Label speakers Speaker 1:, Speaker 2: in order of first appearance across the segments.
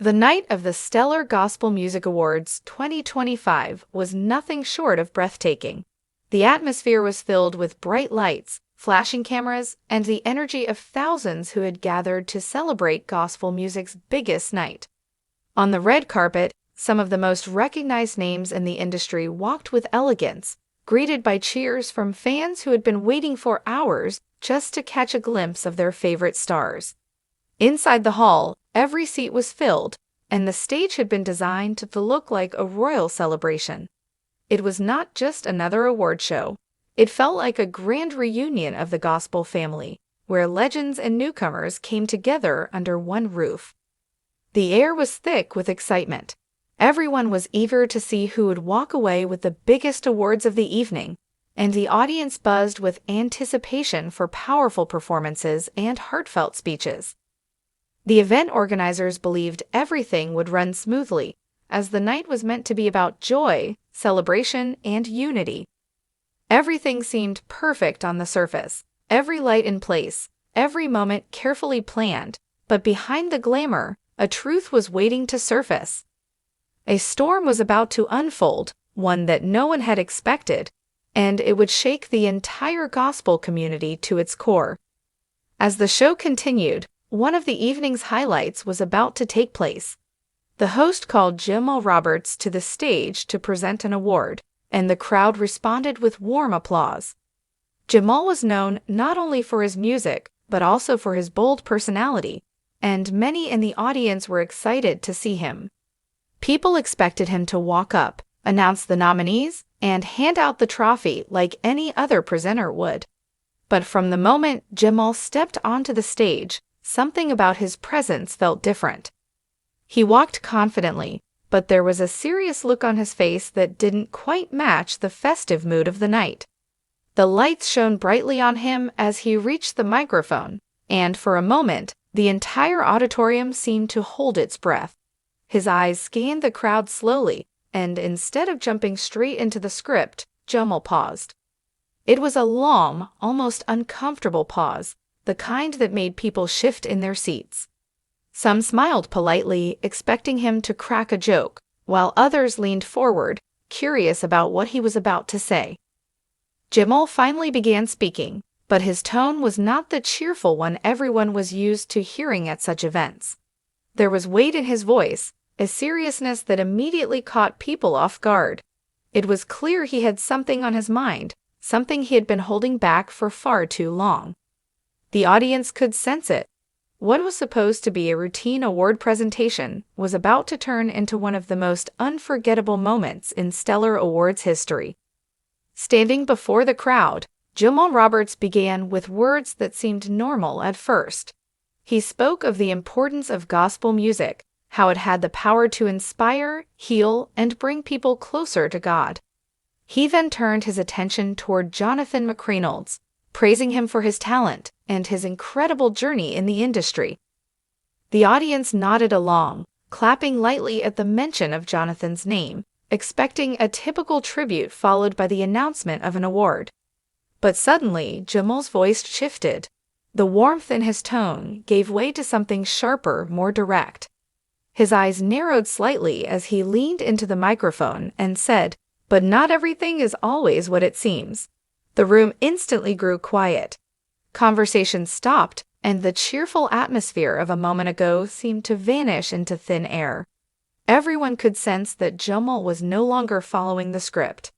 Speaker 1: The night of the Stellar Gospel Music Awards 2025 was nothing short of breathtaking. The atmosphere was filled with bright lights, flashing cameras, and the energy of thousands who had gathered to celebrate gospel music's biggest night. On the red carpet, some of the most recognized names in the industry walked with elegance, greeted by cheers from fans who had been waiting for hours just to catch a glimpse of their favorite stars. Inside the hall, every seat was filled, and the stage had been designed to look like a royal celebration. It was not just another award show. It felt like a grand reunion of the gospel family, where legends and newcomers came together under one roof. The air was thick with excitement. Everyone was eager to see who would walk away with the biggest awards of the evening, and the audience buzzed with anticipation for powerful performances and heartfelt speeches. The event organizers believed everything would run smoothly, as the night was meant to be about joy, celebration, and unity. Everything seemed perfect on the surface, every light in place, every moment carefully planned, but behind the glamour, a truth was waiting to surface. A storm was about to unfold, one that no one had expected, and it would shake the entire gospel community to its core. As the show continued, one of the evening's highlights was about to take place. The host called Jamal Roberts to the stage to present an award, and the crowd responded with warm applause. Jamal was known not only for his music, but also for his bold personality, and many in the audience were excited to see him. People expected him to walk up, announce the nominees, and hand out the trophy like any other presenter would. But from the moment Jamal stepped onto the stage, something about his presence felt different. He walked confidently, but there was a serious look on his face that didn't quite match the festive mood of the night. The lights shone brightly on him as he reached the microphone, and for a moment, the entire auditorium seemed to hold its breath. His eyes scanned the crowd slowly, and instead of jumping straight into the script, Jamal paused. It was a long, almost uncomfortable pause, the kind that made people shift in their seats. Some smiled politely, expecting him to crack a joke, while others leaned forward, curious about what he was about to say. Jamal finally began speaking, but his tone was not the cheerful one everyone was used to hearing at such events. There was weight in his voice, a seriousness that immediately caught people off guard. It was clear he had something on his mind, something he had been holding back for far too long. The audience could sense it. What was supposed to be a routine award presentation was about to turn into one of the most unforgettable moments in Stellar Awards history. Standing before the crowd, Jamal Roberts began with words that seemed normal at first. He spoke of the importance of gospel music, how it had the power to inspire, heal, and bring people closer to God. He then turned his attention toward Jonathan McReynolds, praising him for his talent and his incredible journey in the industry. The audience nodded along, clapping lightly at the mention of Jonathan's name, expecting a typical tribute followed by the announcement of an award. But suddenly, Jamal's voice shifted. The warmth in his tone gave way to something sharper, more direct. His eyes narrowed slightly as he leaned into the microphone and said, "But not everything is always what it seems." The room instantly grew quiet. Conversation stopped, and the cheerful atmosphere of a moment ago seemed to vanish into thin air. Everyone could sense that Jamal was no longer following the script.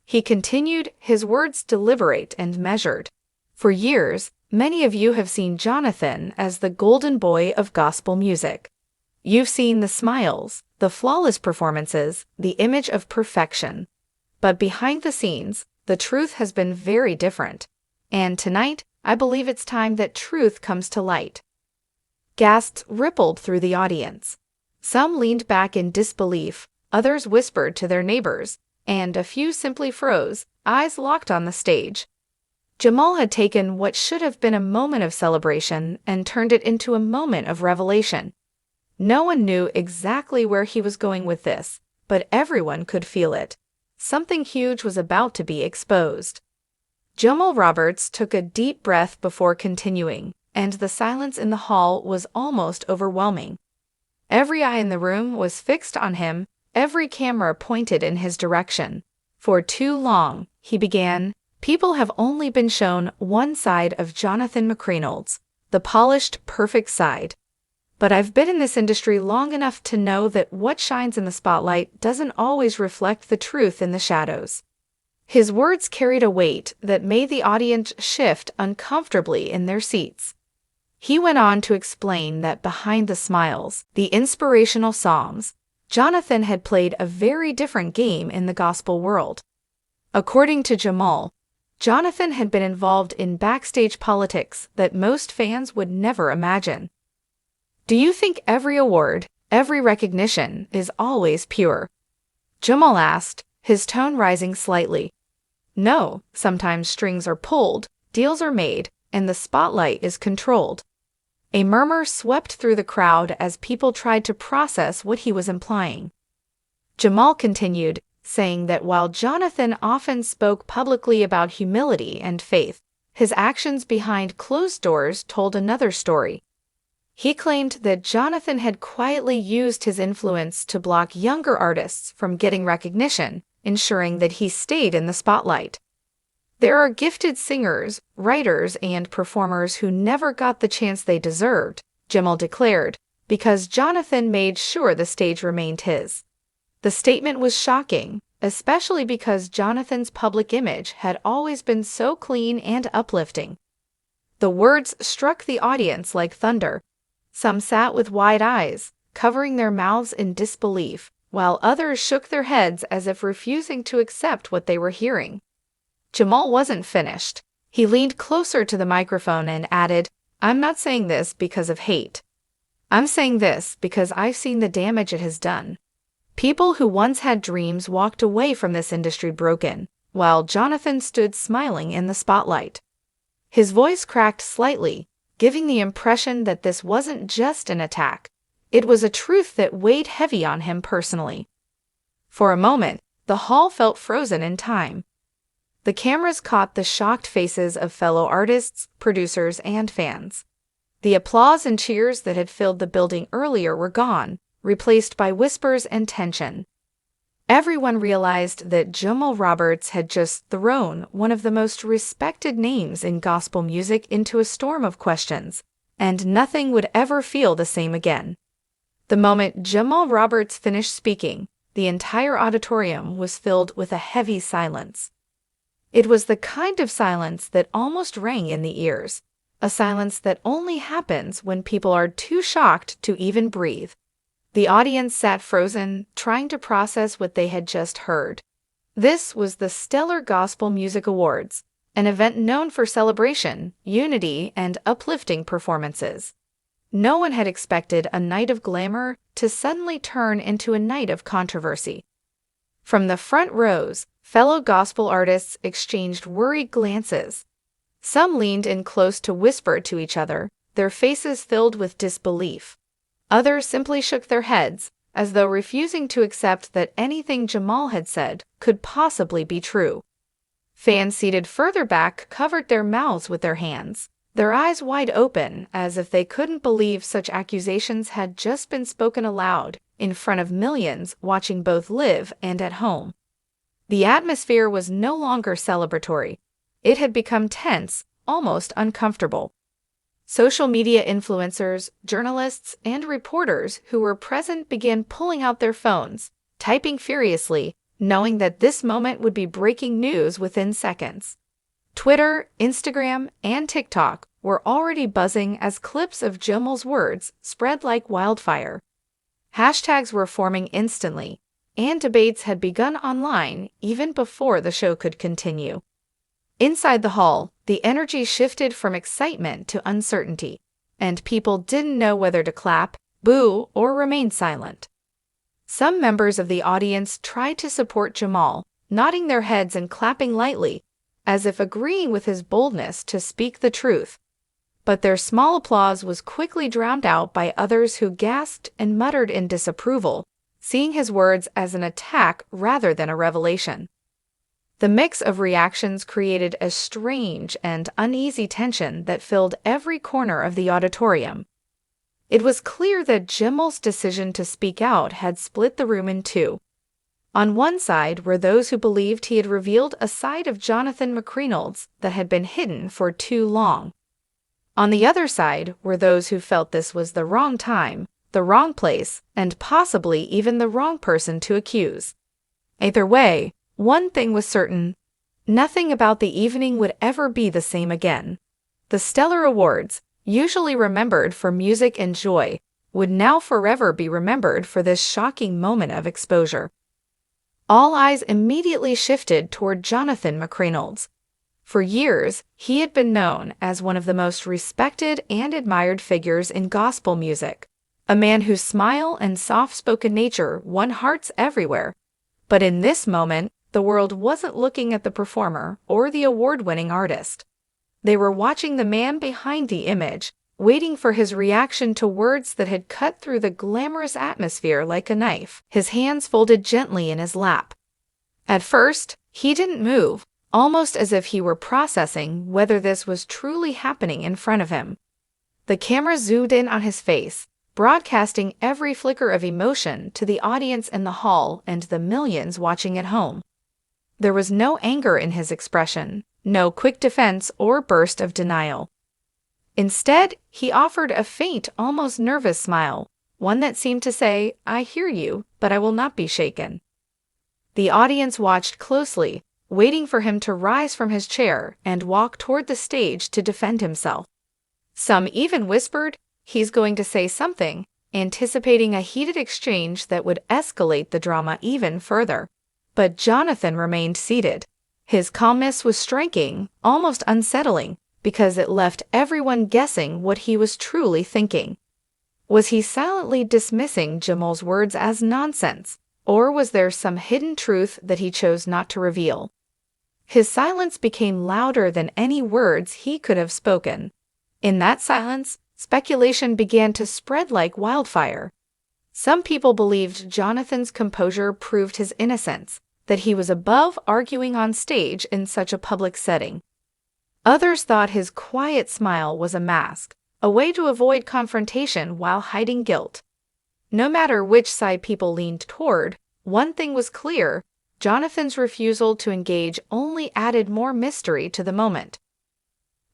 Speaker 1: He continued, his words deliberate and measured. For years, many of you have seen Jonathan as the golden boy of gospel music. You've seen the smiles, the flawless performances, the image of perfection. But behind the scenes, the truth has been very different. And tonight, I believe it's time that truth comes to light. Gasps rippled through the audience. Some leaned back in disbelief, others whispered to their neighbors, and a few simply froze, eyes locked on the stage. Jamal had taken what should have been a moment of celebration and turned it into a moment of revelation. No one knew exactly where he was going with this, but everyone could feel it. Something huge was about to be exposed. Jamal Roberts took a deep breath before continuing, and the silence in the hall was almost overwhelming. Every eye in the room was fixed on him, every camera pointed in his direction. For too long, he began, people have only been shown one side of Jonathan McReynolds, the polished, perfect side. But I've been in this industry long enough to know that what shines in the spotlight doesn't always reflect the truth in the shadows. His words carried a weight that made the audience shift uncomfortably in their seats. He went on to explain that behind the smiles, the inspirational songs, Jonathan had played a very different game in the gospel world. According to Jamal, Jonathan had been involved in backstage politics that most fans would never imagine. Do you think every award, every recognition is always pure? Jamal asked, his tone rising slightly. No, sometimes strings are pulled, deals are made, and the spotlight is controlled. A murmur swept through the crowd as people tried to process what he was implying. Jamal continued, saying that while Jonathan often spoke publicly about humility and faith, his actions behind closed doors told another story. He claimed that Jonathan had quietly used his influence to block younger artists from getting recognition, ensuring that he stayed in the spotlight. There are gifted singers, writers, and performers who never got the chance they deserved, Jamal declared, because Jonathan made sure the stage remained his. The statement was shocking, especially because Jonathan's public image had always been so clean and uplifting. The words struck the audience like thunder. Some sat with wide eyes, covering their mouths in disbelief, while others shook their heads as if refusing to accept what they were hearing. Jamal wasn't finished. He leaned closer to the microphone and added, I'm not saying this because of hate. I'm saying this because I've seen the damage it has done. People who once had dreams walked away from this industry broken, while Jonathan stood smiling in the spotlight. His voice cracked slightly, giving the impression that this wasn't just an attack. It was a truth that weighed heavy on him personally. For a moment, the hall felt frozen in time. The cameras caught the shocked faces of fellow artists, producers, and fans. The applause and cheers that had filled the building earlier were gone, replaced by whispers and tension. Everyone realized that Jamal Roberts had just thrown one of the most respected names in gospel music into a storm of questions, and nothing would ever feel the same again. The moment Jamal Roberts finished speaking, the entire auditorium was filled with a heavy silence. It was the kind of silence that almost rang in the ears, a silence that only happens when people are too shocked to even breathe. The audience sat frozen, trying to process what they had just heard. This was the Stellar Gospel Music Awards, an event known for celebration, unity, and uplifting performances. No one had expected a night of glamour to suddenly turn into a night of controversy. From the front rows, fellow gospel artists exchanged worried glances. Some leaned in close to whisper to each other, their faces filled with disbelief. Others simply shook their heads, as though refusing to accept that anything Jamal had said could possibly be true. Fans seated further back covered their mouths with their hands, their eyes wide open as if they couldn't believe such accusations had just been spoken aloud in front of millions watching both live and at home. The atmosphere was no longer celebratory. It had become tense, almost uncomfortable. Social media influencers, journalists, and reporters who were present began pulling out their phones, typing furiously, knowing that this moment would be breaking news within seconds. Twitter, Instagram, and TikTok were already buzzing as clips of Jamal's words spread like wildfire. Hashtags were forming instantly, and debates had begun online even before the show could continue. Inside the hall, the energy shifted from excitement to uncertainty, and people didn't know whether to clap, boo, or remain silent. Some members of the audience tried to support Jamal, nodding their heads and clapping lightly, as if agreeing with his boldness to speak the truth. But their small applause was quickly drowned out by others who gasped and muttered in disapproval, seeing his words as an attack rather than a revelation. The mix of reactions created a strange and uneasy tension that filled every corner of the auditorium. It was clear that Jamal's decision to speak out had split the room in two. On one side were those who believed he had revealed a side of Jonathan McReynolds that had been hidden for too long. On the other side were those who felt this was the wrong time, the wrong place, and possibly even the wrong person to accuse. Either way, one thing was certain: nothing about the evening would ever be the same again. The Stellar Awards, usually remembered for music and joy, would now forever be remembered for this shocking moment of exposure. All eyes immediately shifted toward Jonathan McReynolds. For years, he had been known as one of the most respected and admired figures in gospel music, a man whose smile and soft-spoken nature won hearts everywhere. But in this moment, the world wasn't looking at the performer or the award-winning artist. They were watching the man behind the image, waiting for his reaction to words that had cut through the glamorous atmosphere like a knife, his hands folded gently in his lap. At first, he didn't move, almost as if he were processing whether this was truly happening in front of him. The camera zoomed in on his face, broadcasting every flicker of emotion to the audience in the hall and the millions watching at home. There was no anger in his expression, no quick defense or burst of denial. Instead, he offered a faint, almost nervous smile, one that seemed to say, "I hear you, but I will not be shaken." The audience watched closely, waiting for him to rise from his chair and walk toward the stage to defend himself. Some even whispered, "He's going to say something," anticipating a heated exchange that would escalate the drama even further. But Jonathan remained seated. His calmness was striking, almost unsettling, because it left everyone guessing what he was truly thinking. Was he silently dismissing Jamal's words as nonsense, or was there some hidden truth that he chose not to reveal? His silence became louder than any words he could have spoken. In that silence, speculation began to spread like wildfire. Some people believed Jonathan's composure proved his innocence, that he was above arguing on stage in such a public setting. Others thought his quiet smile was a mask, a way to avoid confrontation while hiding guilt. No matter which side people leaned toward, one thing was clear: Jonathan's refusal to engage only added more mystery to the moment.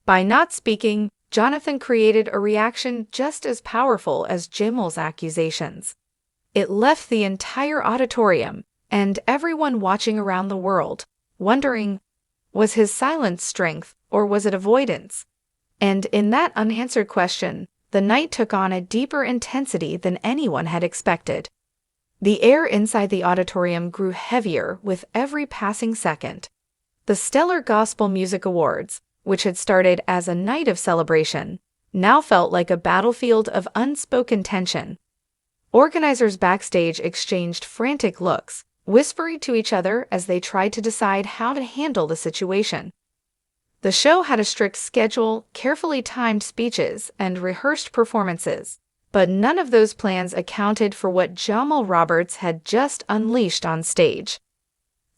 Speaker 1: By not speaking, Jonathan created a reaction just as powerful as Jamal's accusations. It left the entire auditorium, and everyone watching around the world, wondering, was his silence strength or was it avoidance? And in that unanswered question, the night took on a deeper intensity than anyone had expected. The air inside the auditorium grew heavier with every passing second. The Stellar Gospel Music Awards, which had started as a night of celebration, now felt like a battlefield of unspoken tension. Organizers backstage exchanged frantic looks, whispering to each other as they tried to decide how to handle the situation. The show had a strict schedule, carefully timed speeches, and rehearsed performances, but none of those plans accounted for what Jamal Roberts had just unleashed on stage.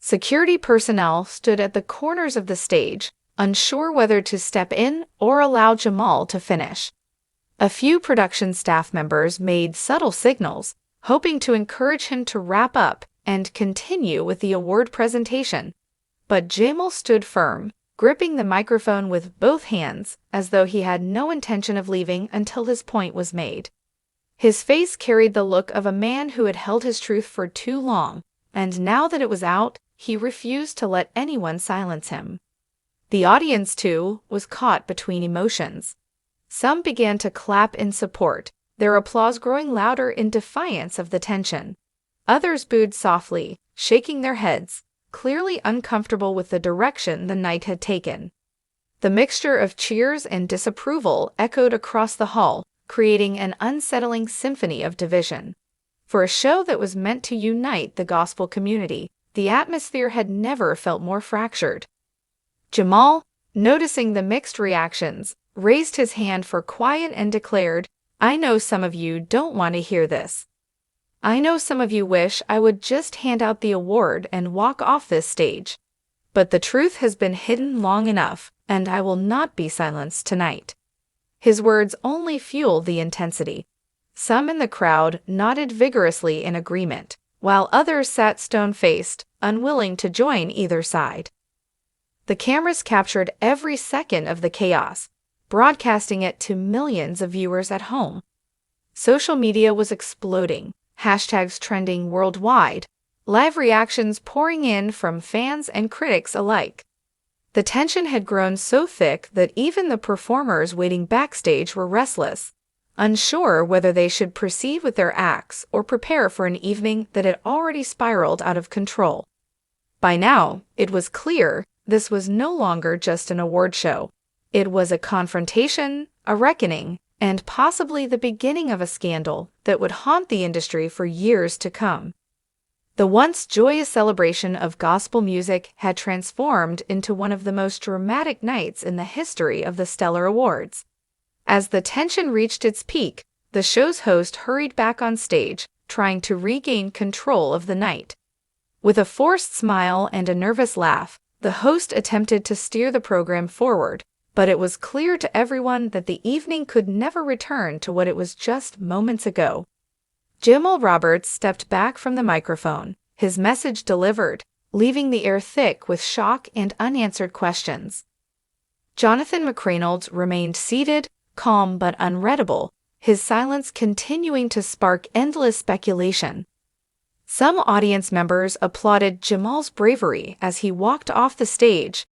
Speaker 1: Security personnel stood at the corners of the stage, unsure whether to step in or allow Jamal to finish. A few production staff members made subtle signals, hoping to encourage him to wrap up and continue with the award presentation. But Jamal stood firm, gripping the microphone with both hands, as though he had no intention of leaving until his point was made. His face carried the look of a man who had held his truth for too long, and now that it was out, he refused to let anyone silence him. The audience, too, was caught between emotions. Some began to clap in support, their applause growing louder in defiance of the tension. Others booed softly, shaking their heads, clearly uncomfortable with the direction the night had taken. The mixture of cheers and disapproval echoed across the hall, creating an unsettling symphony of division. For a show that was meant to unite the gospel community, the atmosphere had never felt more fractured. Jamal, noticing the mixed reactions, raised his hand for quiet and declared, "I know some of you don't want to hear this. I know some of you wish I would just hand out the award and walk off this stage. But the truth has been hidden long enough, and I will not be silenced tonight." His words only fueled the intensity. Some in the crowd nodded vigorously in agreement, while others sat stone-faced, unwilling to join either side. The cameras captured every second of the chaos, broadcasting it to millions of viewers at home. Social media was exploding, hashtags trending worldwide, live reactions pouring in from fans and critics alike. The tension had grown so thick that even the performers waiting backstage were restless, unsure whether they should proceed with their acts or prepare for an evening that had already spiraled out of control. By now, it was clear this was no longer just an award show. It was a confrontation, a reckoning, and possibly the beginning of a scandal that would haunt the industry for years to come. The once joyous celebration of gospel music had transformed into one of the most dramatic nights in the history of the Stellar Awards. As the tension reached its peak, the show's host hurried back on stage, trying to regain control of the night. With a forced smile and a nervous laugh, the host attempted to steer the program forward, but it was clear to everyone that the evening could never return to what it was just moments ago. Jamal Roberts stepped back from the microphone, his message delivered, leaving the air thick with shock and unanswered questions. Jonathan McReynolds remained seated, calm but unreadable, his silence continuing to spark endless speculation. Some audience members applauded Jamal's bravery as he walked off the stage,